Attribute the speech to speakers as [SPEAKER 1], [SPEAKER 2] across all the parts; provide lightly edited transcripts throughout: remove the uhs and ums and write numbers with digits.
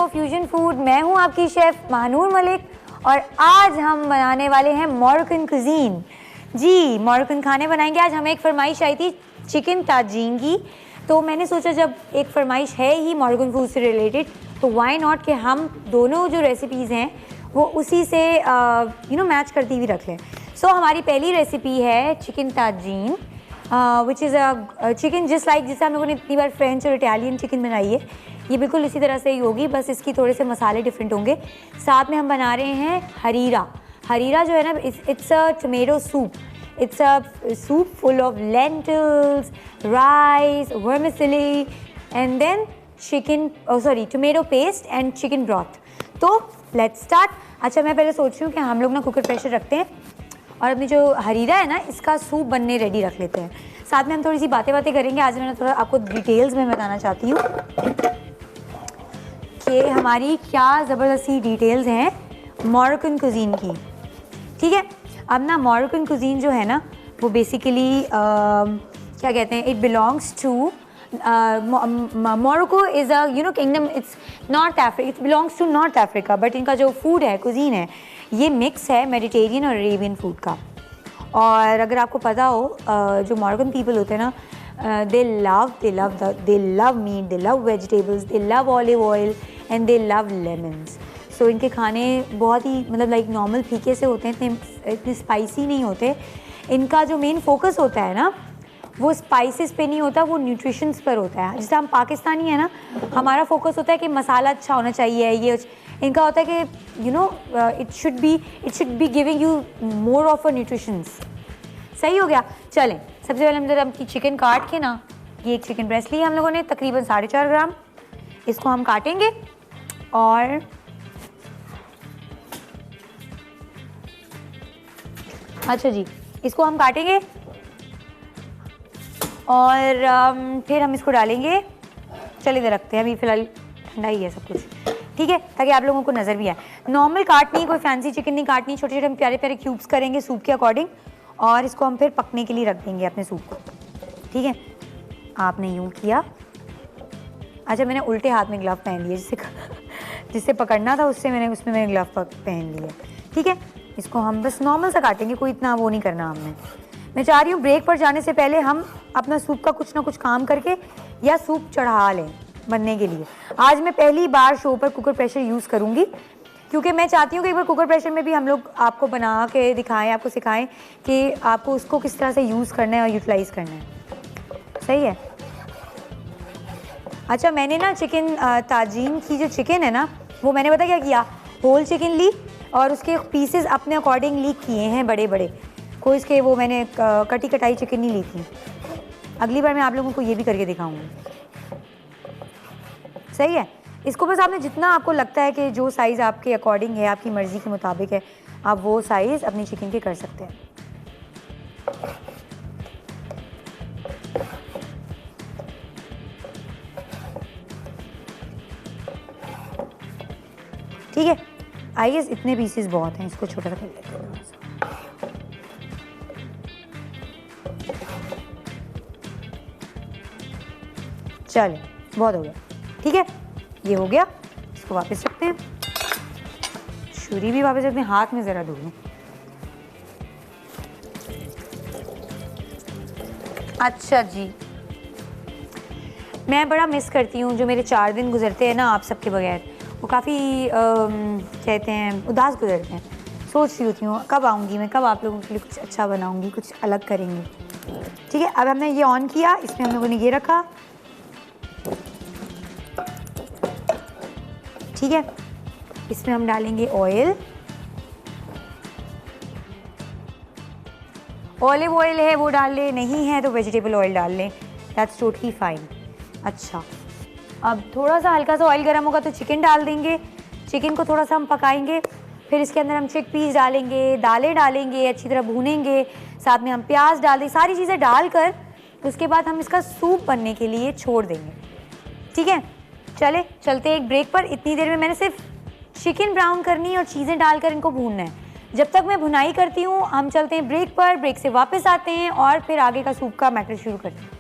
[SPEAKER 1] Show fusion food. मैं हूं आपकी शेफ महानूर मलिक और आज हम बनाने वाले हैं मोरक्कन कुजीन। जी, मोरक्कन खाने बनाएंगे आज। हमें एक फरमाइश आई थी चिकन ताजीन की, तो मैंने सोचा जब एक फरमाइश है ही मोरक्कन फूड से रिलेटेड तो व्हाई नॉट कि हम दोनों जो रेसिपीज़ हैं वो उसी से मैच करती हुई रख लें। सो हमारी पहली रेसिपी है chicken ताजीन, which is a chicken just like जिसे हम लोगों ने इतनी बार फ्रेंच और इटालियन चिकन बनाई है, ये बिल्कुल इसी तरह से ही होगी, बस इसकी थोड़े से मसाले डिफरेंट होंगे। साथ में हम बना रहे हैं हरीरा। हरीरा जो है ना, it's a tomato soup. It's a soup full of lentils, rice, vermicelli and then chicken, tomato paste and chicken broth. तो लेट्स स्टार्ट। अच्छा, मैं पहले सोच रही हूँ कि हम लोग ना कुकर प्रेशर रखते हैं और अपनी जो हरीरा है ना, इसका सूप बनने रेडी रख लेते हैं। साथ में हम थोड़ी सी बातें करेंगे। आज मैं थोड़ा आपको डिटेल्स में बताना चाहती हूँ कि हमारी क्या ज़बरदस्ती डिटेल्स हैं मोरक्कन कुजीन की। ठीक है, अब ना मोरक्कन कुजीन जो है ना वो बेसिकली क्या कहते हैं, it belongs to Morocco is a kingdom. It's North Africa, it belongs to North Africa, but इनका जो फूड है, कुजीन है, ये मिक्स है मेडिटेरियन और अरेबियन फूड का। और अगर आपको पता हो जो मोरक्कन पीपल होते हैं ना, they love meat, they love vegetables, they love olive oil and they love lemons. So इनके खाने बहुत ही मतलब लाइक नॉर्मल फीके से होते हैं, इतने स्पाइसी नहीं होते। इनका जो मेन फोकस होता है ना वो स्पाइसेस पे नहीं होता, वो न्यूट्रिशंस पर होता है। जैसे हम पाकिस्तानी है ना, हमारा फोकस होता है कि मसाला अच्छा होना चाहिए, ये इनका होता है कि it should be giving you more of a nutritions. सही हो गया। चलें, सबसे पहले हम जब हम चिकन काट के ना, ये एक चिकन ब्रेस्ट ली है हम लोगों ने तकरीबन 4.5 ग्राम। इसको हम काटेंगे और अच्छा जी, इसको हम काटेंगे और फिर हम इसको डालेंगे। चलिए इधर रखते हैं, अभी फ़िलहाल ठंडा ही है सब कुछ, ठीक है, ताकि आप लोगों को नज़र भी आए। नॉर्मल काटनी, कोई फैंसी चिकन नहीं काटनी, छोटे छोटे हम प्यारे प्यारे क्यूब्स करेंगे सूप के अकॉर्डिंग और इसको हम फिर पकने के लिए रख देंगे अपने सूप को। ठीक है, आपने यूँ किया। अच्छा, मैंने उल्टे हाथ में ग्लव पहन लिए, जिससे पकड़ना था उसमें मैंने ग्लव पहन लिया। ठीक है, इसको हम बस नॉर्मल सा काटेंगे, कोई इतना वो नहीं करना हमने। मैं चाह रही हूँ ब्रेक पर जाने से पहले हम अपना सूप का कुछ ना कुछ काम करके या सूप चढ़ा लें बनने के लिए। आज मैं पहली बार शो पर कुकर प्रेशर यूज़ करूँगी क्योंकि मैं चाहती हूँ कि एक बार कुकर प्रेशर में भी हम लोग आपको बना के दिखाएं, आपको सिखाएं कि आपको उसको किस तरह से यूज़ करना है और यूटिलाइज़ करना है। सही है। अच्छा, मैंने ना चिकन ताजीन की जो चिकन है ना, वो मैंने पता क्या किया, होल चिकन ली और उसके पीसेस अपने अकॉर्डिंगली किए हैं बड़े बड़े। कोई इसके वो मैंने कटी कटाई चिकन नहीं ली थी। अगली बार मैं आप लोगों को ये भी करके दिखाऊंगी। सही है। इसको बस आपने जितना आपको लगता है कि जो साइज़ आपके अकॉर्डिंग है, आपकी मर्ज़ी के मुताबिक है, आप वो साइज़ अपनी चिकन के कर सकते हैं। ठीक है, आई गेस इतने पीसेस बहुत हैं, इसको छोटा सा कर लेते हैं। चलिए, बहुत हो गया। ठीक है, ये हो गया। इसको वापस रखते हैं, छुरी भी वापस रखते हैं, हाथ में ज़रा धो लूँ। अच्छा जी, मैं बड़ा मिस करती हूँ जो मेरे 4 दिन गुजरते हैं ना आप सबके बगैर, वो काफ़ी कहते हैं उदास गुजरते हैं। सोच रही होती हूँ कब आऊँगी मैं, कब आप लोगों के लिए कुछ अच्छा बनाऊँगी, कुछ अलग करेंगे। ठीक है, अब हमने ये ऑन किया, इसमें हम लोगों ने ये रखा। ठीक है, इसमें हम डालेंगे ऑयल। ऑलिव ऑयल है वो डाल लें, नहीं है तो वेजिटेबल ऑयल डाल लें, दैट्स टोटली फाइन। अच्छा, अब थोड़ा सा हल्का सा ऑयल गर्म होगा तो चिकन डाल देंगे। चिकन को थोड़ा सा हम पकाएंगे, फिर इसके अंदर हम चिकपीस डालेंगे, दालें डालेंगे, अच्छी तरह भूनेंगे, साथ में हम प्याज डाल दें, सारी चीज़ें डालकर उसके बाद हम इसका सूप बनने के लिए छोड़ देंगे। ठीक है, चलते हैं एक ब्रेक पर। इतनी देर में मैंने सिर्फ चिकन ब्राउन करनी है और चीज़ें डालकर इनको भूनना है। जब तक मैं भुनाई करती हूँ हम चलते हैं ब्रेक पर, ब्रेक से वापस आते हैं और फिर आगे का सूप का मैटर शुरू करते हैं।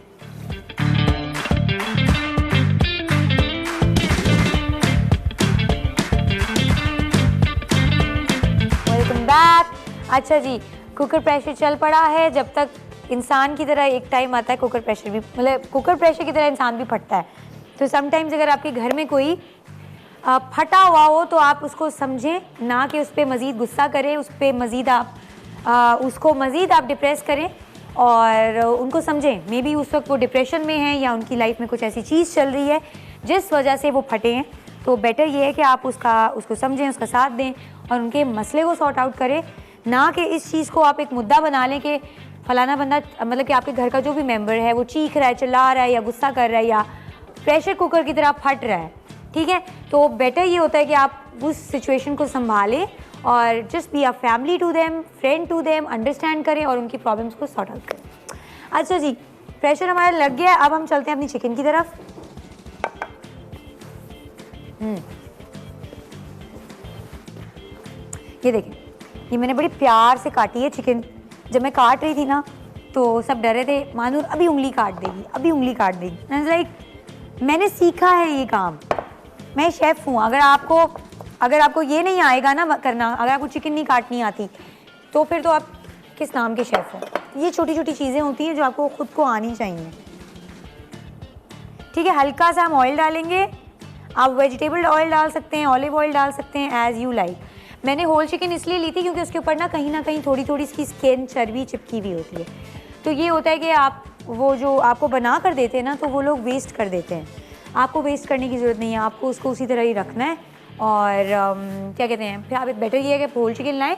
[SPEAKER 1] अच्छा जी, कुकर प्रेशर चल पड़ा है। जब तक इंसान की तरह एक टाइम आता है कुकर प्रेशर भी, मतलब कुकर प्रेशर की तरह इंसान भी फटता है। तो समटाइम्स अगर आपके घर में कोई फटा हुआ हो तो आप उसको समझें, ना कि उस पर मज़ीद गुस्सा करें, उस पर मज़ीद आप उसको मज़ीद आप डिप्रेस करें और उनको समझें। मे बी उस वक्त वो डिप्रेशन में है या उनकी लाइफ में कुछ ऐसी चीज़ चल रही है जिस वजह से वो फटे हैं। तो बेटर ये है कि आप उसको समझें, उसका साथ दें और उनके मसले को सॉर्ट आउट करें, ना कि इस चीज़ को आप एक मुद्दा बना लें कि फलाना बंदा, मतलब कि आपके घर का जो भी मेंबर है वो चीख रहा है, चिल्ला रहा है या गुस्सा कर रहा है या प्रेशर कुकर की तरह फट रहा है। ठीक है, तो बेटर ये होता है कि आप उस सिचुएशन को संभालें और just be a family to them, friend to them, understand करें और उनकी प्रॉब्लम्स को सॉर्ट आउट करें। अच्छा जी, प्रेशर हमारा लग गया, अब हम चलते हैं अपनी चिकन की तरफ। ये देखें, ये मैंने बड़ी प्यार से काटी है चिकन। जब मैं काट रही थी ना तो सब डर रहे थे, मानूर अभी उंगली काट देगी, अभी उंगली काट देगी। लाइक मैंने सीखा है ये काम, मैं शेफ़ हूँ। अगर आपको ये नहीं आएगा ना करना, अगर आपको चिकन नहीं काटनी आती तो फिर तो आप किस नाम के शेफ़ हो। ये छोटी छोटी चीज़ें होती हैं जो आपको खुद को आनी चाहिए। ठीक है, हल्का सा हम ऑयल डालेंगे। आप वेजिटेबल ऑयल डाल सकते हैं, ऑलिव ऑयल डाल सकते हैं, एज़ यू लाइक। मैंने होल चिकन इसलिए ली थी क्योंकि उसके ऊपर ना कहीं थोड़ी थोड़ी इसकी स्किन, चर्बी चिपकी हुई होती है। तो ये होता है कि आप वो जो आपको बना कर देते हैं ना, तो वो लोग वेस्ट कर देते हैं। आपको वेस्ट करने की ज़रूरत नहीं है, आपको उसको उसी तरह ही रखना है। और क्या कहते हैं, फिर आप बेटर ये है कि होल चिकन लाएँ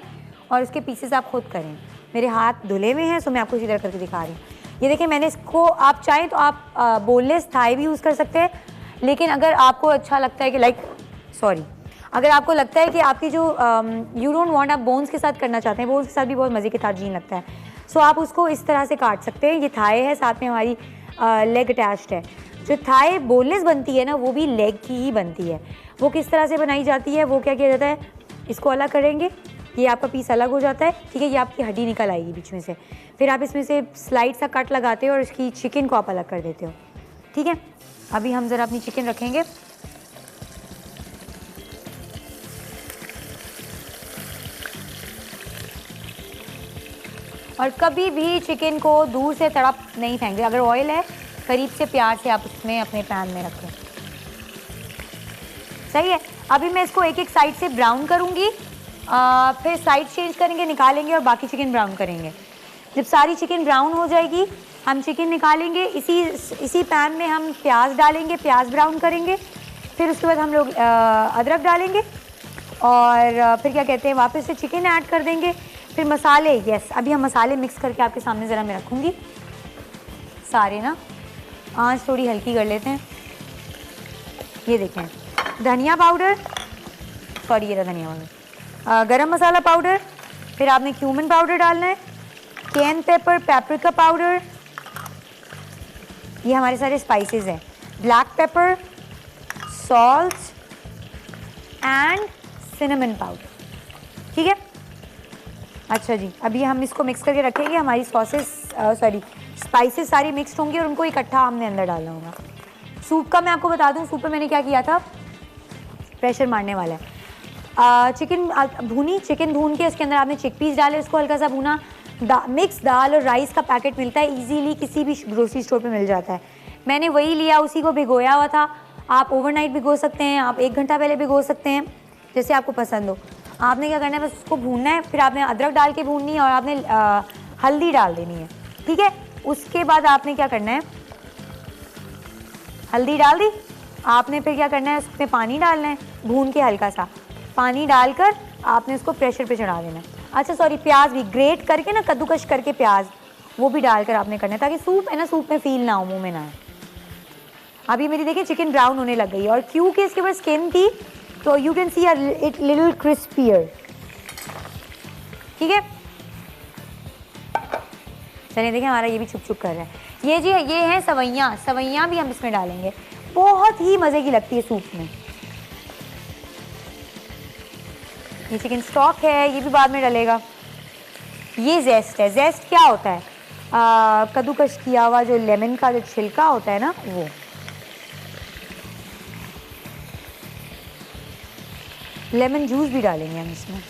[SPEAKER 1] और उसके पीसेस आप खुद करें। मेरे हाथ धुले हुए हैं, सो मैं आपको इसी तरह करके दिखा रही हूँ। ये देखिए, मैंने इसको, आप चाहें तो आप बोनलेस थाई भी यूज़ कर सकते हैं, लेकिन अगर आपको अच्छा लगता है कि अगर आपको लगता है कि आपकी जो यू डोंट वांट, आप बोन्स के साथ करना चाहते हैं, बोन्स के साथ भी बहुत मज़े के ताजीन लगता है, सो आप उसको इस तरह से काट सकते हैं। ये थाई है, साथ में हमारी लेग अटैच्ड है। जो थाई बोनलेस बनती है ना, वो भी लेग की ही बनती है। वो किस तरह से बनाई जाती है, वो क्या किया जाता है, इसको अलग करेंगे, ये आपका पीस अलग हो जाता है। ठीक है, ये आपकी हड्डी निकल आएगी बीच में से, फिर आप इसमें से स्लाइड सा कट लगाते हो और इसकी चिकन को आप अलग कर देते हो। ठीक है, अभी हम ज़रा अपनी चिकन रखेंगे। और कभी भी चिकन को दूर से तड़प नहीं फेंकते। अगर ऑयल है, करीब से प्यार से आप उसमें अपने पैन में रखें। सही है, अभी मैं इसको एक एक साइड से ब्राउन करूँगी, फिर साइड चेंज करेंगे, निकालेंगे और बाकी चिकन ब्राउन करेंगे। जब सारी चिकन ब्राउन हो जाएगी, हम चिकन निकालेंगे। इसी पैन में हम प्याज डालेंगे, प्याज ब्राउन करेंगे। फिर उसके बाद हम लोग अदरक डालेंगे और फिर क्या कहते हैं, वापस से चिकन ऐड कर देंगे। फिर मसाले, यस, अभी हम मसाले मिक्स करके आपके सामने ज़रा मैं रखूँगी सारे ना। आँच थोड़ी हल्की कर लेते हैं। ये देखें, धनिया पाउडर, सॉरी ये रहा धनिया पाउडर, गरम मसाला पाउडर, फिर आपने क्यूमिन पाउडर डालना है, कैन पेपर, पेपरिका पाउडर, ये हमारे सारे स्पाइसेस हैं, black pepper, salt and cinnamon powder. ठीक है, अच्छा जी, अभी हम इसको मिक्स करके रखेंगे। हमारी स्पाइसेस सारी मिक्सड होंगी और उनको इकट्ठा हमने अंदर डालना होगा। सूप का मैं आपको बता दूं, सूप में मैंने क्या किया था, प्रेशर मारने वाला है। चिकन भून के उसके अंदर आपने चिकपीस डाले, उसको हल्का सा भूना। मिक्स दाल और राइस का पैकेट मिलता है इजीली, किसी भी ग्रोसरी स्टोर पे मिल जाता है। मैंने वही लिया, उसी को भिगोया हुआ था। आप ओवरनाइट भिगो सकते हैं, आप 1 घंटा पहले भिगो सकते हैं, जैसे आपको पसंद हो। आपने क्या करना है, बस उसको भूनना है। फिर आपने अदरक डाल के भूननी है और आपने हल्दी डाल देनी है। ठीक है, उसके बाद आपने क्या करना है, हल्दी डाल दी, आपने फिर क्या करना है, उसमें पानी डालना है, भून के हल्का सा पानी डालकर आपने उसको प्रेशर पे चढ़ा देना है। अच्छा सॉरी, प्याज भी ग्रेट करके ना, कद्दूकश करके प्याज वो भी डालकर आपने करना है, ताकि सूप है ना, सूप में फील ना हो, मुंह में ना आए। अभी मेरी देखिए चिकन ब्राउन होने लग गई, और क्योंकि इसके ऊपर स्किन थी तो you can see it little crispier. ठीक है, चलिए देखिए हमारा ये भी छुप छुप कर रहा है। ये जी ये है सवैयाँ, सवैयाँ भी हम इसमें डालेंगे, बहुत ही मज़े की लगती है सूप में। ये चिकन स्टॉक है, ये भी बाद में डलेगा। ये जेस्ट है, जेस्ट क्या होता है, कद्दूकश किया हुआ जो लेमन का जो छिलका होता है ना, वो। लेमन जूस भी डालेंगे हम इसमें।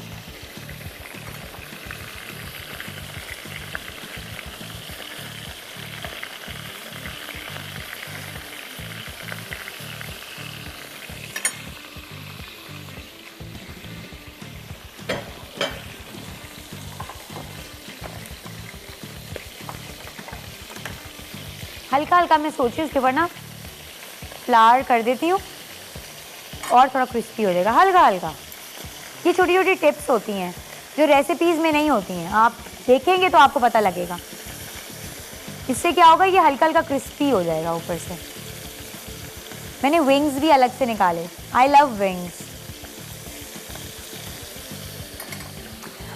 [SPEAKER 1] हल्का हल्का मैं सोची उसके ऊपर ना फ्लावर कर देती हूँ और थोड़ा क्रिस्पी हो जाएगा हल्का हल्का। ये छोटी छोटी टिप्स होती हैं जो रेसिपीज़ में नहीं होती हैं, आप देखेंगे तो आपको पता लगेगा। इससे क्या होगा, ये हल्का हल्का क्रिस्पी हो जाएगा ऊपर से। मैंने विंग्स भी अलग से निकाले, आई लव विंग्स।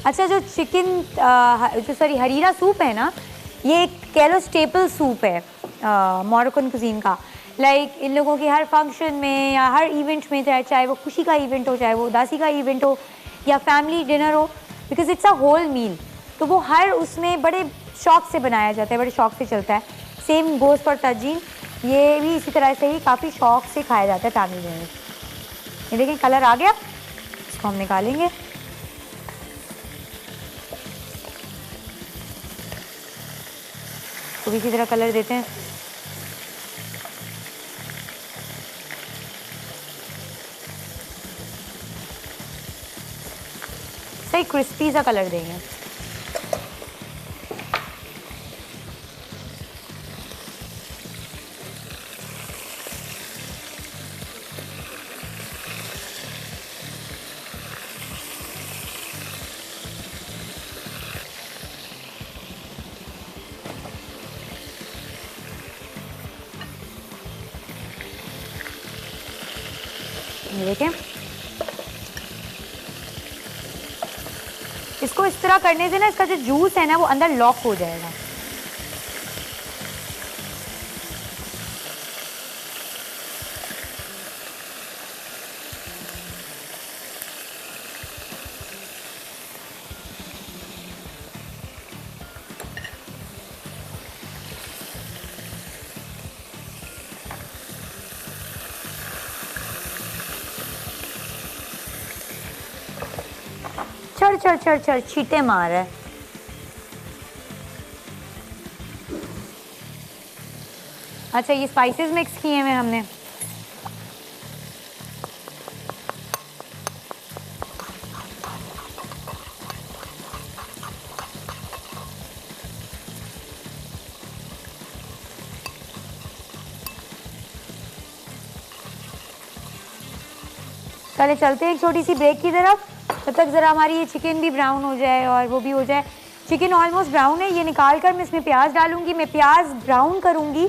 [SPEAKER 1] अच्छा, जो चिकन हरीरा सूप है ना, ये एक कह लो स्टेपल सूप है मोरक्कन कुजीन का। लाइक इन लोगों के हर फंक्शन में या हर इवेंट में, चाहे वो खुशी का इवेंट हो, चाहे वो उदासी का इवेंट हो या फैमिली डिनर हो, because it's a whole meal, तो वो हर उसमें बड़े शौक से बनाया जाता है, बड़े शौक से चलता है। सेम गोश्त और ताजीन, ये भी इसी तरह से ही काफ़ी शौक से खाया जाता है फैमिली डिनर। ये देखें कलर आ गया, इसको हम निकालेंगे। तो इसी तरह कलर देते हैं। सही क्रिस्पी सा कलर देंगे। ये देखें, इसको इस तरह करने से ना इसका जो जूस है ना वो अंदर लॉक हो जाएगा। चढ़ चढ़ चढ़ चढ़ छींटे मार है। अच्छा, ये स्पाइसेस मिक्स किए हुए हमने। पहले चलते हैं एक छोटी सी ब्रेक की तरफ, तब तक ज़रा हमारी ये चिकन भी ब्राउन हो जाए और वो भी हो जाए। चिकन ऑलमोस्ट ब्राउन है, ये निकाल कर मैं इसमें प्याज डालूंगी, मैं प्याज ब्राउन करूंगी।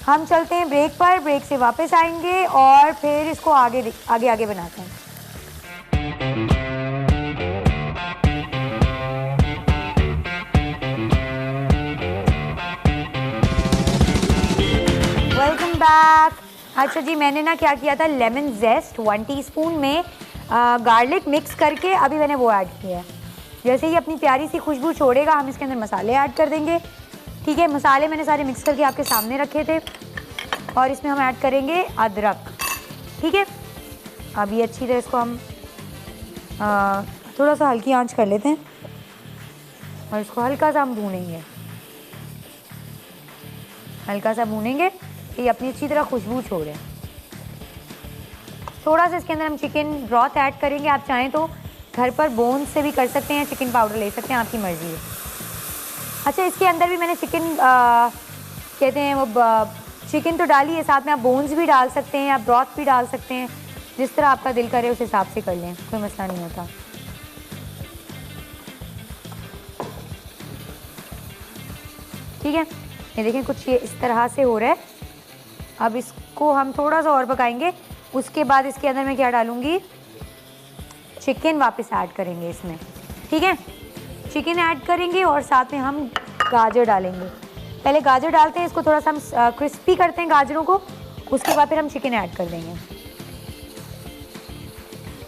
[SPEAKER 1] हम चलते हैं ब्रेक पर, ब्रेक से वापस आएंगे और फिर इसको आगे आगे आगे बनाते हैं। Welcome back. अच्छा जी, मैंने ना क्या किया था, लेमन जेस्ट 1 टीस्पून में गार्लिक मिक्स करके अभी मैंने वो ऐड किया है। जैसे ही अपनी प्यारी सी खुशबू छोड़ेगा हम इसके अंदर मसाले ऐड कर देंगे। ठीक है, मसाले मैंने सारे मिक्स करके आपके सामने रखे थे और इसमें हम ऐड करेंगे अदरक। ठीक है, अब ये अच्छी तरह इसको हम थोड़ा सा हल्की आंच कर लेते हैं और इसको हल्का सा हम भूनेंगे, हल्का सा भूनेंगे कि ये अपनी अच्छी तरह खुशबू छोड़े। थोड़ा सा इसके अंदर हम चिकन ब्रॉथ ऐड करेंगे। आप चाहें तो घर पर बोन से भी कर सकते हैं, चिकन पाउडर ले सकते हैं, आपकी मर्ज़ी है। अच्छा, इसके अंदर भी मैंने चिकन कहते हैं वो चिकन तो डाली है, साथ में आप बोन्स भी डाल सकते हैं, आप ब्रॉथ भी डाल सकते हैं, जिस तरह आपका दिल करे उस हिसाब से कर लें, कोई मसला नहीं होता। ठीक है, ये देखें कुछ ये इस तरह से हो रहा है। अब इसको हम थोड़ा सा और पकाएंगे, उसके बाद इसके अंदर मैं क्या डालूंगी, चिकन वापस ऐड करेंगे इसमें। ठीक है, चिकन ऐड करेंगे और साथ में हम गाजर डालेंगे। पहले गाजर डालते हैं, इसको थोड़ा सा हम क्रिस्पी करते हैं गाजरों को, उसके बाद फिर हम चिकन ऐड कर देंगे।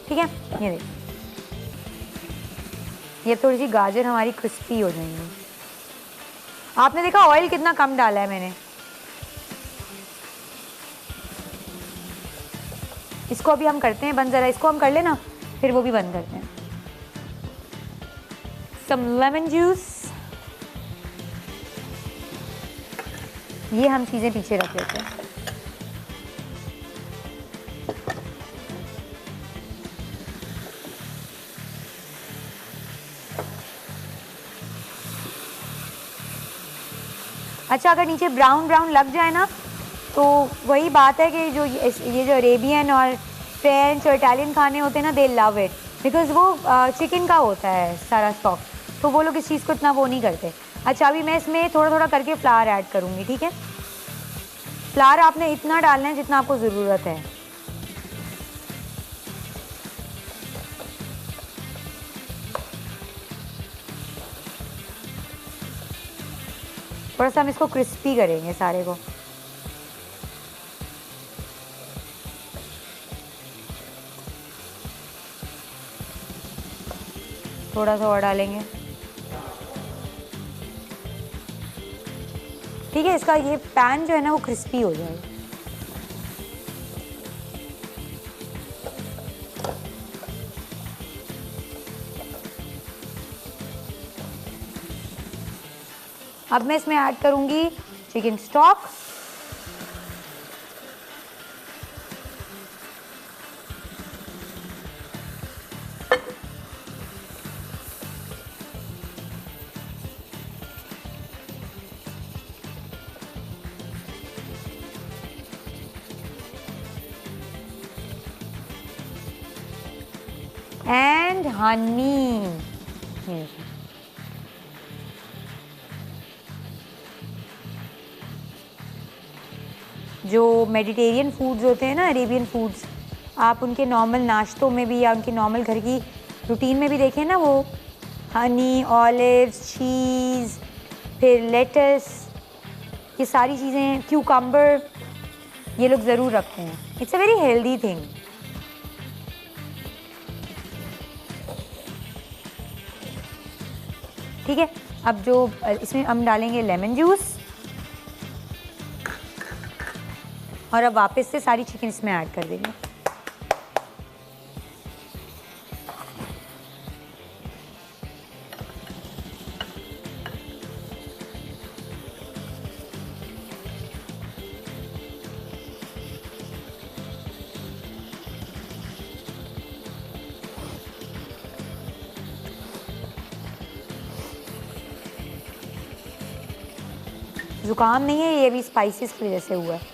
[SPEAKER 1] ठीक है, ये देखिए, ये थोड़ी सी गाजर हमारी क्रिस्पी हो जाएंगी। आपने देखा ऑयल कितना कम डाला है मैंने। इसको अभी हम करते हैं बंद, ज़रा इसको हम कर लेना, फिर वो भी बंद करते हैं। सम लेमन जूस, ये हम चीज़ें पीछे रख लेते हैं। अच्छा, अगर नीचे ब्राउन ब्राउन लग जाए ना तो वही बात है कि जो ये जो अरेबियन और फ्रेंच और इटालियन खाने होते हैं ना, दे लव इट बिकॉज वो चिकन का होता है सारा स्टॉक, तो वो लोग इस चीज़ को इतना वो नहीं करते। अच्छा, अभी मैं इसमें थोड़ा थोड़ा करके फ्लावर ऐड करूँगी, ठीक है। फ्लावर आपने इतना डालना है जितना आपको ज़रूरत है। थोड़ा सा हम इसको क्रिस्पी करेंगे सारे को। थोड़ा सा और डालेंगे, ठीक है। इसका ये पैन जो है ना वो क्रिस्पी हो जाएगा। अब मैं इसमें ऐड करूंगी चिकन स्टॉक। And honey. जो मेडिटेरियन फूड्स होते हैं ना, अरेबियन फूड्स, आप उनके नॉर्मल नाश्तों में भी या उनके नॉर्मल घर की रूटीन में भी देखें ना, वो हनी, ऑलिव्स, चीज़, फिर लेटस, ये सारी चीज़ें, क्यूकम्बर, ये लोग ज़रूर रखते हैं। It's a very healthy thing. ठीक है, अब जो इसमें हम डालेंगे लेमन जूस, और अब वापस से सारी चिकन इसमें ऐड कर देंगे। जुकाम नहीं है, ये भी स्पाइसेस की वजह से हुआ है।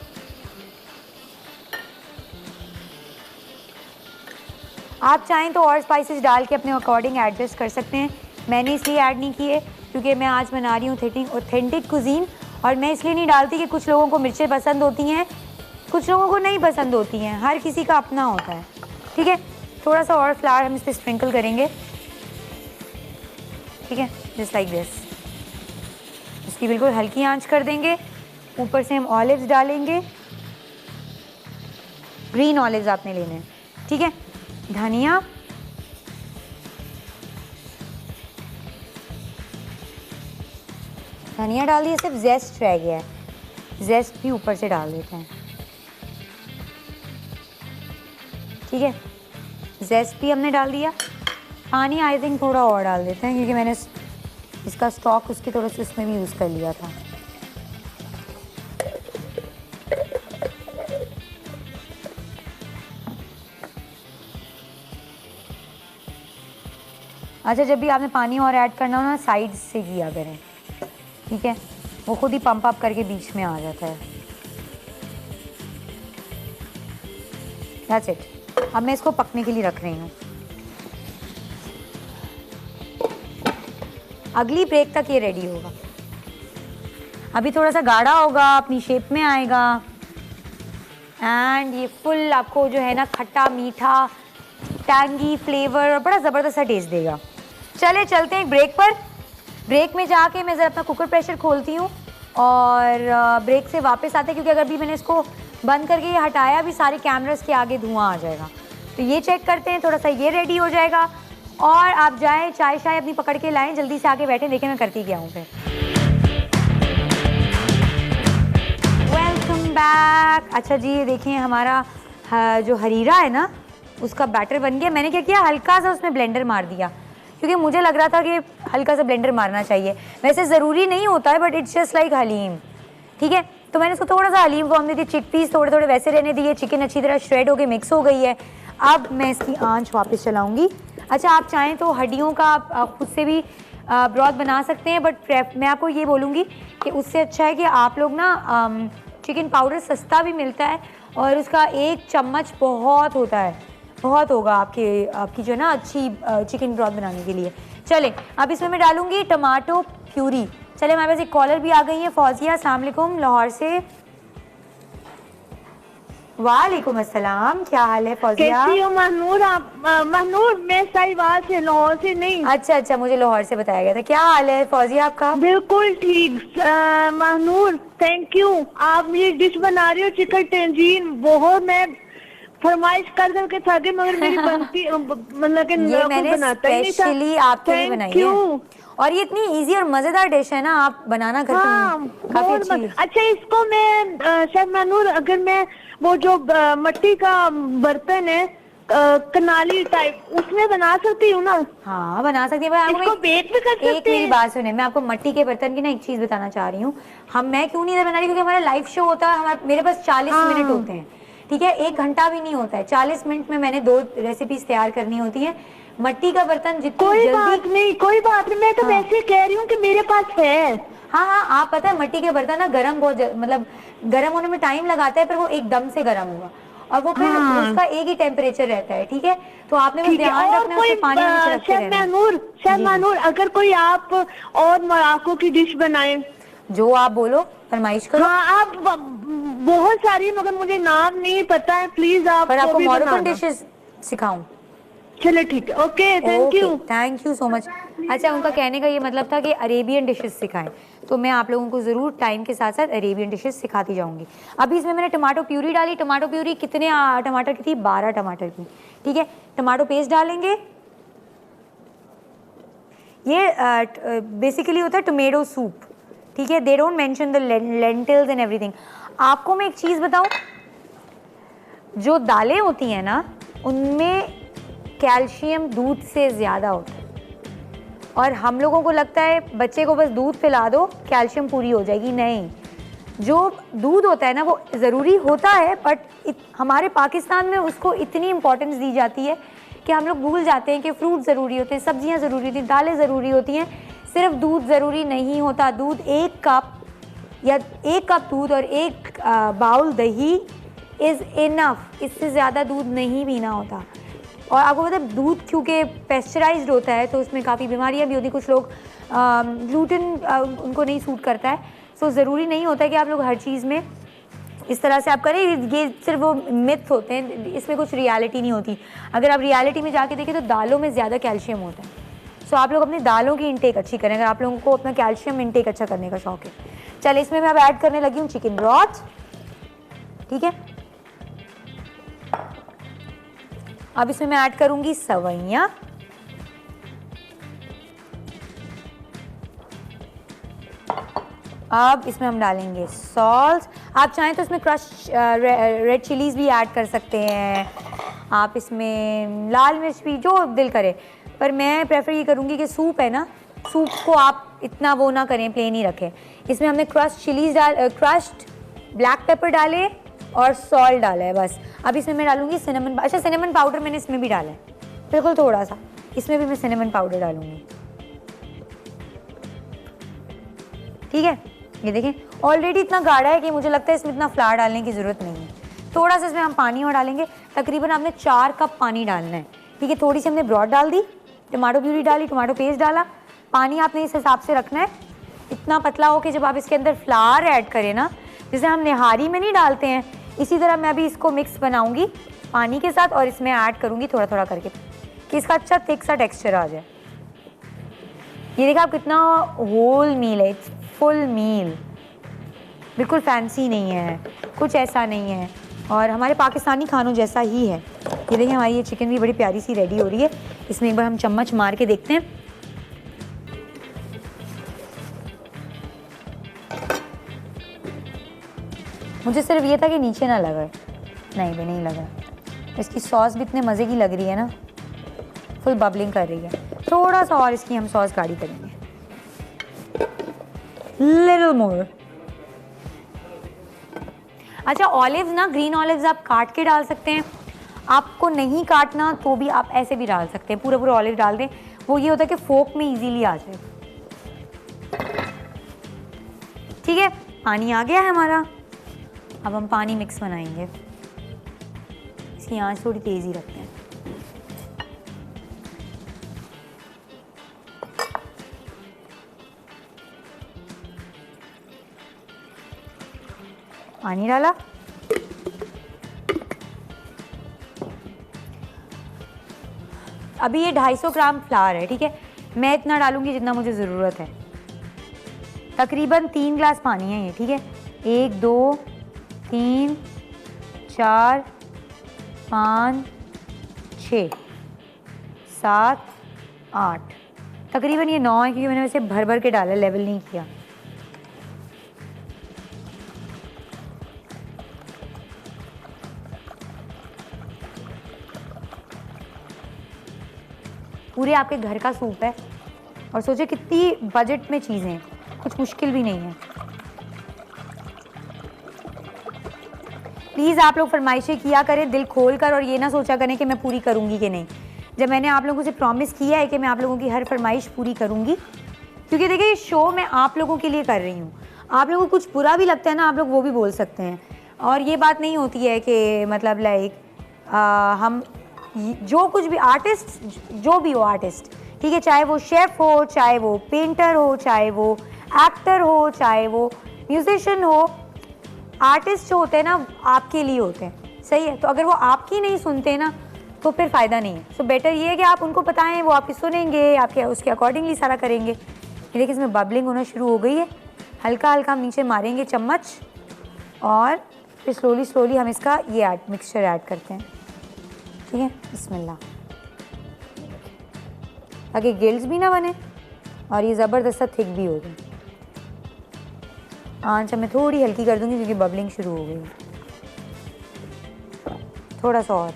[SPEAKER 1] आप चाहें तो और स्पाइसेस डाल के अपने अकॉर्डिंग एडजस्ट कर सकते हैं। मैंने इसलिए ऐड नहीं किए क्योंकि मैं आज बना रही हूँ ऑथेंटिक कुजीन, और मैं इसलिए नहीं डालती कि कुछ लोगों को मिर्चें पसंद होती हैं, कुछ लोगों को नहीं पसंद होती हैं, हर किसी का अपना होता है। ठीक है, थोड़ा सा और फ्लावर हम इस पर स्प्रिंकल करेंगे, ठीक है, जस्ट लाइक दिस। इसकी बिल्कुल हल्की आंच कर देंगे। ऊपर से हम ऑलिव्स डालेंगे, ग्रीन ऑलिव्स आपने लेने हैं, ठीक है। धनिया, धनिया डाल दिया, सिर्फ जेस्ट रह गया है, जेस्ट भी ऊपर से डाल देते हैं, ठीक है। जेस्ट भी हमने डाल दिया। पानी आई थिंक थोड़ा और डाल देते हैं क्योंकि मैंने इसका स्टॉक उसके थोड़ा सा इसमें भी यूज़ कर लिया था। अच्छा, जब भी आपने पानी और ऐड करना हो ना, साइड से किया करें, ठीक है, वो खुद ही पंप अप करके बीच में आ जाता है। That's it. अब मैं इसको पकने के लिए रख रही हूँ। अगली ब्रेक तक ये रेडी होगा। अभी थोड़ा सा गाढ़ा होगा, अपनी शेप में आएगा, एंड ये फुल आपको जो है ना खट्टा मीठा टैंगी फ्लेवर और बड़ा ज़बरदस्त सा टेस्ट देगा। चले चलते हैं एक ब्रेक पर। ब्रेक में जाके मैं ज़रा अपना कुकर प्रेशर खोलती हूँ और ब्रेक से वापस आते हैं, क्योंकि अगर भी मैंने इसको बंद करके ये हटाया भी सारे कैमरास के आगे धुआं आ जाएगा। तो ये चेक करते हैं, थोड़ा सा ये रेडी हो जाएगा और आप जाएँ चाय शाय अपनी पकड़ के लाएँ, जल्दी से आके बैठे, देखें मैं करती क्या हूँ। फिर वेलकम बैक। अच्छा जी, ये देखिए हमारा जो हरीरा है ना, उसका बैटर बन गया। मैंने क्या किया, हल्का सा उसमें ब्लेंडर मार दिया, क्योंकि मुझे लग रहा था कि हल्का सा ब्लेंडर मारना चाहिए। वैसे ज़रूरी नहीं होता है, but it's just like haleem, ठीक है। तो मैंने उसको थोड़ा सा हलीम फॉर्म दे दी, चिकपीस थोड़े थोड़े वैसे रहने दिए, चिकन अच्छी तरह श्रेड होके मिक्स हो गई है। अब मैं इसकी आंच वापस चलाऊंगी। अच्छा, आप चाहें तो हड्डियों का आप खुद से भी ब्रॉथ बना सकते हैं, बट मैं आपको ये बोलूँगी कि उससे अच्छा है कि आप लोग ना चिकन पाउडर सस्ता भी मिलता है और उसका 1 चम्मच बहुत होता है, बहुत होगा आपकी जो है ना अच्छी चिकन ब्रॉथ बनाने के लिए। चलें, अब इसमें मैं डालूँगी टमाटो प्यूरी। चले, हमारे पास एक कॉलर भी आ गई है, फौजिया, अस्सलाम वालेकुम, लाहौर से। वालेकुम अस्सलाम, क्या हाल है फौजिया?
[SPEAKER 2] कैसी हो महनूर? आप महनूर, मैं साहिवाल से, लाहौर से नहीं।
[SPEAKER 1] अच्छा, मुझे लाहौर से बताया गया था। क्या हाल है फौजिया आपका?
[SPEAKER 2] बिल्कुल ठीक। Mahnoor, thank you. आप ये डिश बना रही हो चिकन टेंजीन, बहुत मैं फरमाइश कर करके थक गई, मगर मेरी बनती मतलब कि
[SPEAKER 1] ये मैंने
[SPEAKER 2] बनाता ही नहीं था।
[SPEAKER 1] स्पेशली आपके लिए बनाई है और ये इतनी इजी और मजेदार डिश है ना, आप बनाना घर
[SPEAKER 2] हाँ,
[SPEAKER 1] काफी अच्छी।
[SPEAKER 2] अच्छा, इसको मैं शायद महनूर, अगर मैं वो जो मिट्टी का बर्तन है कनाली टाइप, उसमें बना सकती हूँ ना?
[SPEAKER 1] हाँ, बना सकती है।
[SPEAKER 2] इसको बेक भी कर सकते हैं।
[SPEAKER 1] एक मेरी बात सुने, मैं आपको मिट्टी के बर्तन की ना एक चीज बताना चाह रही हूँ। मैं क्यों नहीं बना रही, क्योंकि हमारा लाइव शो होता है, मेरे पास 40 मिनट होते हैं, ठीक है, 1 घंटा भी नहीं होता है। 40 मिनट में मैंने 2 रेसिपीज तैयार करनी होती है। मिट्टी का बर्तन जितनी
[SPEAKER 2] कोई
[SPEAKER 1] जल्दी,
[SPEAKER 2] कोई बात नहीं, मैं तो वैसे कह रही हूँ कि मेरे पास है।
[SPEAKER 1] हाँ, आप पता है मिट्टी के बर्तन ना गर्म बहुत मतलब गर्म होने में टाइम लगाता है, पर वो एकदम से गर्म होगा और वो फिर उसका एक ही टेम्परेचर रहता है, ठीक है। तो आपने बस ध्यान रखना है, उसमें पानी में छिड़कते रहना।
[SPEAKER 2] शायद महनूर, अगर कोई आप और मोरक्को की डिश बनाए,
[SPEAKER 1] जो आप बोलो, फरमाइश करो।
[SPEAKER 2] हाँ, आप बहुत सारी, मगर मुझे नाम नहीं पता है, प्लीज आप।
[SPEAKER 1] पर आपको मोरक्कन डिशेस सिखाऊं?
[SPEAKER 2] चलो ठीक है, okay,
[SPEAKER 1] thank you so much. अच्छा, उनका कहने का ये मतलब था कि अरेबियन डिशेस सिखाएं, तो मैं आप लोगों को ज़रूर टाइम के साथ साथ अरेबियन डिशेस सिखाती जाऊंगी। अभी इसमें मैंने टमाटो प्यूरी डाली। टमाटो प्यूरी कितने टमाटर की थी? 12 टमाटर की, ठीक है। टमाटो पेस्ट डालेंगे। ये बेसिकली होता है टोमेटो सूप, ठीक है। They don't mention the lentils and everything. आपको मैं एक चीज़ बताऊं, जो दालें होती हैं ना, उनमें कैल्शियम दूध से ज़्यादा होता है और हम लोगों को लगता है बच्चे को बस दूध पिला दो कैल्शियम पूरी हो जाएगी। नहीं, जो दूध होता है ना वो ज़रूरी होता है, बट हमारे पाकिस्तान में उसको इतनी इम्पोर्टेंस दी जाती है कि हम लोग भूल जाते हैं कि फ्रूट ज़रूरी होते हैं, सब्जियां ज़रूरी होती हैं, दालें ज़रूरी होती हैं, सिर्फ दूध ज़रूरी नहीं होता। दूध 1 कप या 1 कप दूध और 1 बाउल दही इज़ इनफ, इससे ज़्यादा दूध नहीं पीना होता। और आपको पता है दूध क्योंकि पेस्चराइज्ड होता है तो उसमें काफ़ी बीमारियां भी होती, कुछ लोग ग्लूटेन उनको नहीं सूट करता है। सो ज़रूरी नहीं होता है कि आप लोग हर चीज़ में इस तरह से आप करें। ये सिर्फ वो मिथ्स होते हैं, इसमें कुछ रियलिटी नहीं होती। अगर आप रियलिटी में जाके देखें तो दालों में ज़्यादा कैल्शियम होता है। सो आप लोग अपनी दालों की इंटेक अच्छी करें अगर आप लोगों को अपना कैल्शियम इंटेक अच्छा करने का शौक है। चलिए, इसमें मैं अब ऐड करने लगी हूँ चिकन ब्रॉथ, ठीक है। अब इसमें मैं ऐड करूंगी सवैयां, अब इसमें हम डालेंगे सॉल्ट। आप चाहें तो इसमें क्रश रेड चिलीज भी ऐड कर सकते हैं, आप इसमें लाल मिर्च भी, जो दिल करे, पर मैं प्रेफर ये करूंगी कि सूप है ना, सूप को आप इतना वो ना करें, प्लेन ही रखें। इसमें हमने crush chillies crushed black pepper डाले और सॉल्ट डाला है बस। अब इसमें मैं डालूंगी सिनेमन। अच्छा, सिनेमन पाउडर मैंने इसमें भी डाला है, बिल्कुल थोड़ा सा, इसमें भी मैं सिनेमन पाउडर डालूंगी, ठीक है। ये देखें ऑलरेडी इतना गाढ़ा है कि मुझे लगता है इसमें इतना फ्लावर डालने की ज़रूरत नहीं है। थोड़ा सा इसमें हम पानी और डालेंगे, तकरीबन आपने 4 कप पानी डालना है, ठीक है। थोड़ी सी हमने ब्रॉथ डाल दी, टमाटो प्यूरी डाली, टमाटो पेस्ट डाला, पानी आपने इस हिसाब से रखना है, इतना पतला हो कि जब आप इसके अंदर फ्लावर ऐड करें ना, जैसे हम निहारी में नहीं डालते हैं, इसी तरह मैं अभी इसको मिक्स बनाऊंगी पानी के साथ और इसमें ऐड करूंगी थोड़ा थोड़ा करके कि इसका अच्छा थिक सा टेक्सचर आ जाए। ये देखा आप कितना होल मील है, फुल मील, बिल्कुल फैंसी नहीं है, कुछ ऐसा नहीं है और हमारे पाकिस्तानी खानों जैसा ही है। ये देखिए हमारी ये चिकन भी बड़ी प्यारी सी रेडी हो रही है। इसमें एक बार हम चम्मच मार के देखते हैं। मुझे सिर्फ ये था कि नीचे ना लगे, नहीं भी नहीं लगा। इसकी सॉस भी इतने मज़े की लग रही है ना, फुल बबलिंग कर रही है। थोड़ा सा और इसकी हम सॉस गाढ़ी करेंगे, लिटिल मोर। अच्छा, ऑलिव्स ना, ग्रीन ऑलिव्स आप काट के डाल सकते हैं, आपको नहीं काटना तो भी आप ऐसे भी डाल सकते हैं, पूरा पूरा ऑलिव डाल दें, वो ये होता है कि फोक में इजीली आ जाए। ठीक है, पानी आ गया है हमारा। अब हम पानी मिक्स बनाएंगे। इसकी आंच थोड़ी तेज़ ही रखते हैं। पानी डाला, अभी ये 250 ग्राम फ्लावर है, ठीक है। मैं इतना डालूंगी जितना मुझे ज़रूरत है। तकरीबन 3 ग्लास पानी है ये, ठीक है। 1 2 3 4 5 6 7 8, तकरीबन ये 9 है, क्योंकि मैंने वैसे भर भर के डाला, लेवल नहीं किया। पूरे आपके घर का सूप है और सोचे कितनी बजट में चीज़ें हैं, कुछ मुश्किल भी नहीं है। प्लीज़ आप लोग फरमाइशें किया करें दिल खोल कर, और ये ना सोचा करें कि मैं पूरी करूँगी कि नहीं। जब मैंने आप लोगों से प्रॉमिस किया है कि मैं आप लोगों की हर फरमाइश पूरी करूँगी, क्योंकि देखिए ये शो मैं आप लोगों के लिए कर रही हूँ। आप लोगों को कुछ बुरा भी लगता है ना, आप लोग वो भी बोल सकते हैं। और ये बात नहीं होती है कि मतलब लाइक हम जो कुछ भी आर्टिस्ट, जो भी हो आर्टिस्ट, ठीक है, चाहे वो शेफ़ हो, चाहे वो पेंटर हो, चाहे वो एक्टर हो, चाहे वो म्यूजिशियन हो, आर्टिस्ट जो होते हैं ना आपके लिए होते हैं, सही है। तो अगर वो आपकी नहीं सुनते ना तो फिर फ़ायदा नहीं है। सो बेटर ये है कि आप उनको बताएं, वो आपकी सुनेंगे, आपके उसके अकॉर्डिंगली सारा करेंगे। ये देखिए इसमें बबलिंग होना शुरू हो गई है। हल्का हल्का हम नीचे मारेंगे चम्मच, और फिर स्लोली स्लोली हम इसका ये मिक्सचर ऐड करते हैं, ठीक है। बिस्मिल्लाह, ताकि गिल्स भी ना बने और ये ज़बरदस्त थिक भी हो जाए। आंच मैं थोड़ी हल्की कर दूंगी क्योंकि बबलिंग शुरू हो गई। थोड़ा सा और,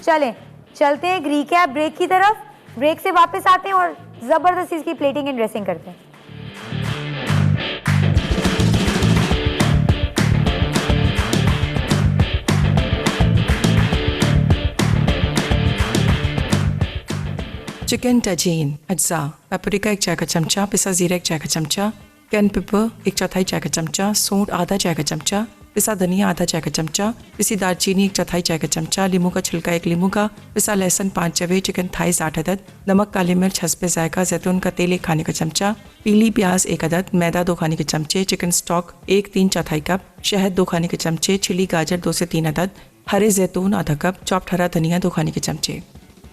[SPEAKER 1] चलें चलते हैं एक रिकैप ब्रेक की तरफ। ब्रेक से वापस आते हैं और ज़बरदस्त इसकी प्लेटिंग एंड ड्रेसिंग करते हैं।
[SPEAKER 3] चिकन टजीन अज्जा, पेपरिका 1 चाय का चमचा, पिसा ज़ीरा 1 चाय का चमचा, कैन पेपर 1/4 चाय का चमचा, सौंठ आधा चाय का चमचा, पिसा धनिया आधा चाय का चमचा, पिसी दालचीनी 1/4 चाय का चमचा, लीमू का छिलका 1 लीमू का, पिसा लहसुन 5 जवे, चिकन थाइस 8 अदद, नमक काली मिर्च हस्बे जायका, जैतून का तेल 1 खाने का चमचा, पीली प्याज 1 अदद, मैदा 2 खाने के चमचे, चिकन स्टॉक 1 3/4 कप, शहद 2 खाने के चमचे, चिली गाजर 2 से 3 अदद, हरे जैतून आधा कप, चॉप्ड हरा धनिया 2 खाने के चमचे।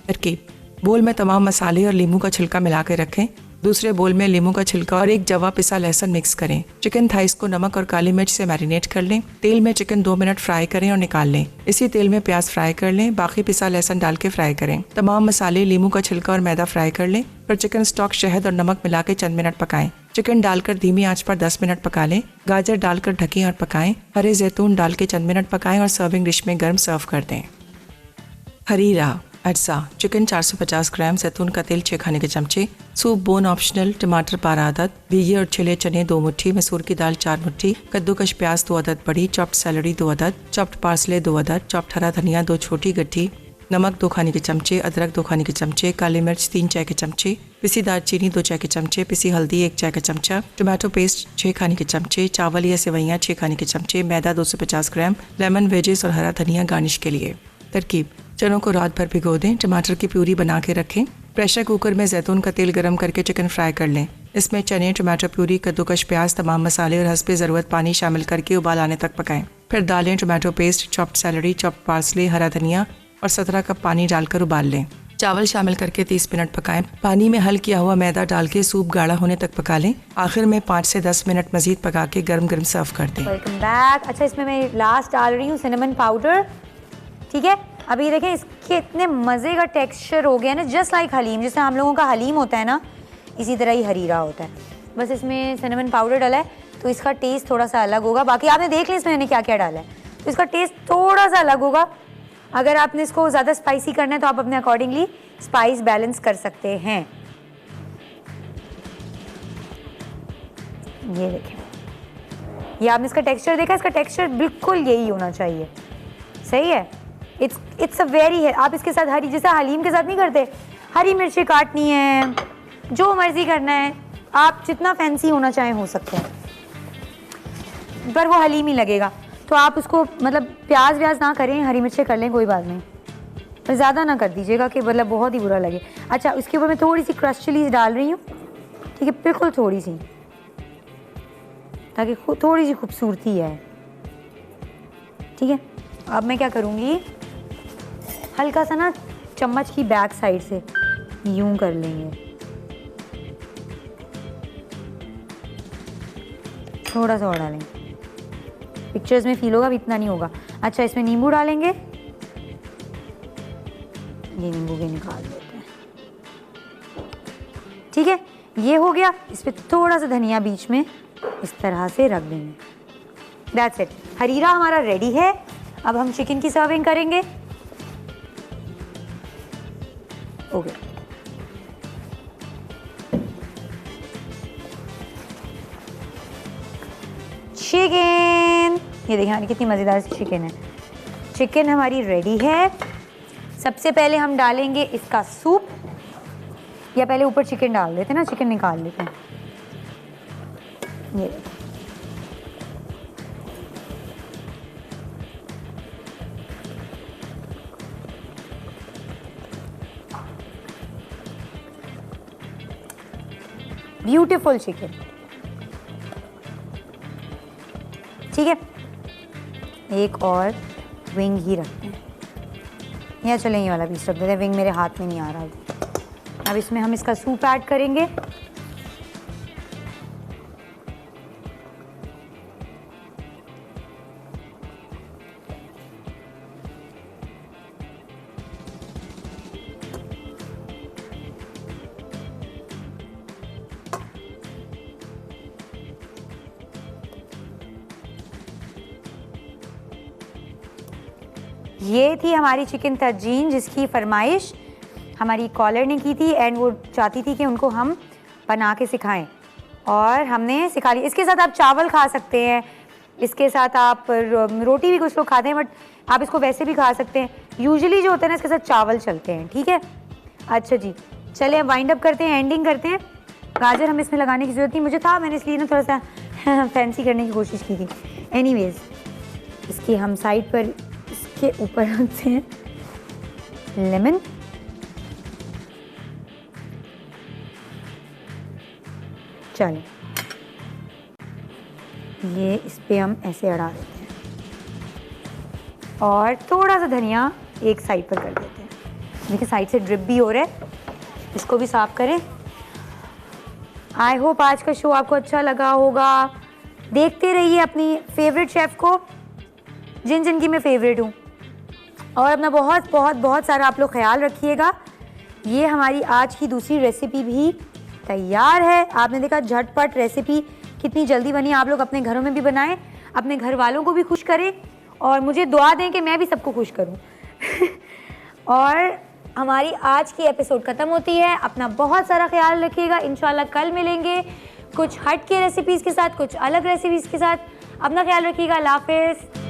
[SPEAKER 3] तरकीब: बोल में तमाम मसाले और लीमू का छिलका मिला के रखें। दूसरे बोल में लीमू का छिलका और 1 जवा पिसा लहसुन मिक्स करें। चिकन थाइस को नमक और काली मिर्च से मैरिनेट कर लें। तेल में चिकन 2 मिनट फ्राई करें और निकाल लें। इसी तेल में प्याज फ्राई कर लें। बाकी पिसा लहसुन डाल के फ्राई करें। तमाम मसाले, लीमू का छिलका और मैदा फ्राई कर लें। फिर चिकन स्टॉक, शहद और नमक मिला के चंद मिनट पकाएं। चिकन डालकर धीमी आंच पर 10 मिनट पका लें। गाजर डालकर ढकें और पकाएं। हरे जैतून डाल के चंद मिनट पकाएं और सर्विंग डिश में गर्म सर्व कर दें। हरीरा अज्जा, चिकन 450 ग्राम, जैतून का तेल 6 खाने के चमचे, सूप बोन ऑप्शनल, टमाटर 12 अदद, भीगे और छिले चने 2 मुट्ठी, मसूर की दाल 4 मुट्ठी, कद्दूकश प्याज 2 अदद बड़ी, चॉप्ड सैलरी 2 अदद, चॉप्ड पार्सले 2 अदद, चॉप्ड हरा धनिया 2 छोटी गड्ढी, नमक 2 खाने के चमचे, अदरक 2 खाने के चमचे, काली मिर्च 3 चाय के चमचे, पिसी दालचीनी 2 चाय के चमचे, पिसी हल्दी 1 चाय का चमचा, टोमेटो पेस्ट 6 खाने के चमचे, चावल या सेवैयाँ 6 खाने के चमचे, मैदा 250 ग्राम, लेमन वेजेस और हरा धनिया गार्निश के लिए। तरकीब: चनों को रात भर भिगो दें। टमाटर की प्यूरी बना के रखें। प्रेशर कुकर में जैतून का तेल गरम करके चिकन फ्राई कर लें। इसमें चने, टमाटर प्यूरी, कद्दूकश प्याज, तमाम मसाले और हस्बे ज़रूरत पानी शामिल करके उबाल आने तक पकाएं। फिर दालें, tomato paste, chopped salary, chopped parsley, हरा धनिया और 17 कप पानी डालकर उबाल लें। चावल शामिल करके 30 मिनट पकाएं। पानी में हल किया हुआ मैदा डाल के सूप गाढ़ा होने तक पका लें। आखिर में 5 से 10 मिनट मजीद पका के गर्म गर्म सर्व कर दें।
[SPEAKER 1] Welcome back. अच्छा, इसमें मैं लास्ट डाल रही हूँ सिनेमन पाउडर, ठीक है। अभी देखें इसके इतने मज़े का टेक्सचर हो गया ना, जस्ट लाइक हलीम। जैसे हम लोगों का हलीम होता है ना, इसी तरह ही हरीरा होता है। बस इसमें सिनेमन पाउडर डाला है तो इसका टेस्ट थोड़ा सा अलग होगा। बाकी आपने देख लिया इसमें मैंने क्या क्या डाला है, तो इसका टेस्ट थोड़ा सा अलग होगा। अगर आपने इसको ज़्यादा स्पाइसी करना है तो आप अपने अकॉर्डिंगली स्पाइस बैलेंस कर सकते हैं। ये देखें, ये आपने इसका टेक्सचर देखा, इसका टेक्सचर बिल्कुल यही होना चाहिए, सही है। इट्स अ वेरी है। आप इसके साथ हरी, जैसे हलीम के साथ नहीं करते, हरी मिर्ची काटनी है, जो मर्जी करना है, आप जितना फैंसी होना चाहें हो सकते हैं, पर वो हलीम ही लगेगा। तो आप उसको मतलब प्याज व्याज ना करें, हरी मिर्चें कर लें, कोई बात नहीं, पर ज़्यादा ना कर दीजिएगा कि मतलब बहुत ही बुरा लगे। अच्छा, उसके ऊपर मैं थोड़ी सी क्रश चिलीज डाल रही हूँ, ठीक है, बिल्कुल थोड़ी सी, ताकि थोड़ी सी खूबसूरती है। ठीक है, अब मैं क्या करूँगी, हल्का सा ना चम्मच की बैक साइड से यूं कर लेंगे, थोड़ा सा और डालेंगे, पिक्चर्स में फील होगा, अब इतना नहीं होगा। अच्छा, इसमें नींबू डालेंगे, ये नींबू भी निकाल देते हैं। ठीक है, ये हो गया। इस पर थोड़ा सा धनिया बीच में इस तरह से रख देंगे। दैट्स इट, हरीरा हमारा रेडी है। अब हम चिकन की सर्विंग करेंगे। ओके, चिकन, ये देखिए हमारी कितनी मज़ेदार सी चिकन है। चिकन हमारी रेडी है। सबसे पहले हम डालेंगे इसका सूप, या पहले ऊपर चिकन डाल देते हैं ना, चिकन निकाल लेते हैं। ये देखिए, ब्यूटीफुल चिकन। ठीक है, एक और विंग ही रखते हैं, या चलें ये वाला पीस रख देते हैं, विंग मेरे हाथ में नहीं आ रहा। अब इसमें हम इसका सूप ऐड करेंगे। ये थी हमारी चिकन तजीन, जिसकी फरमाइश हमारी कॉलर ने की थी, एंड वो चाहती थी कि उनको हम बना के सिखाएं, और हमने सिखा लिया। इसके साथ आप चावल खा सकते हैं, इसके साथ आप रोटी भी कुछ लोग खाते हैं, बट आप इसको वैसे भी खा सकते हैं। यूजुअली जो होता है ना, इसके साथ चावल चलते हैं। ठीक है, अच्छा जी, चलिए अब वाइंड अप करते हैं, एंडिंग करते हैं। गाजर हमें इसमें लगाने की ज़रूरत नहीं, मुझे था, मैंने इसलिए ना थोड़ा सा फैंसी करने की कोशिश की थी। एनीवेज, इसकी हम साइड पर इसके ऊपर रखते हैं लेमन, चलिए ये इस पे हम ऐसे अड़ा देते हैं, और थोड़ा सा धनिया एक साइड पर कर देते हैं। देखिए साइड से ड्रिप भी हो रहा है, इसको भी साफ करें। आई होप आज का शो आपको अच्छा लगा होगा। देखते रहिए अपनी फेवरेट शेफ़ को, जिन जिन की मैं फेवरेट हूँ, और अपना बहुत बहुत बहुत सारा आप लोग ख्याल रखिएगा। ये हमारी आज की दूसरी रेसिपी भी तैयार है। आपने देखा झटपट रेसिपी कितनी जल्दी बनी। आप लोग अपने घरों में भी बनाएं, अपने घर वालों को भी खुश करें, और मुझे दुआ दें कि मैं भी सबको खुश करूं। और हमारी आज की एपिसोड ख़त्म होती है। अपना बहुत सारा ख्याल रखिएगा। इंशाल्लाह कल मिलेंगे कुछ हट के रेसिपीज़ के साथ, कुछ अलग रेसिपीज़ के साथ। अपना ख्याल रखिएगा। अल्लाह हाफ़िज़।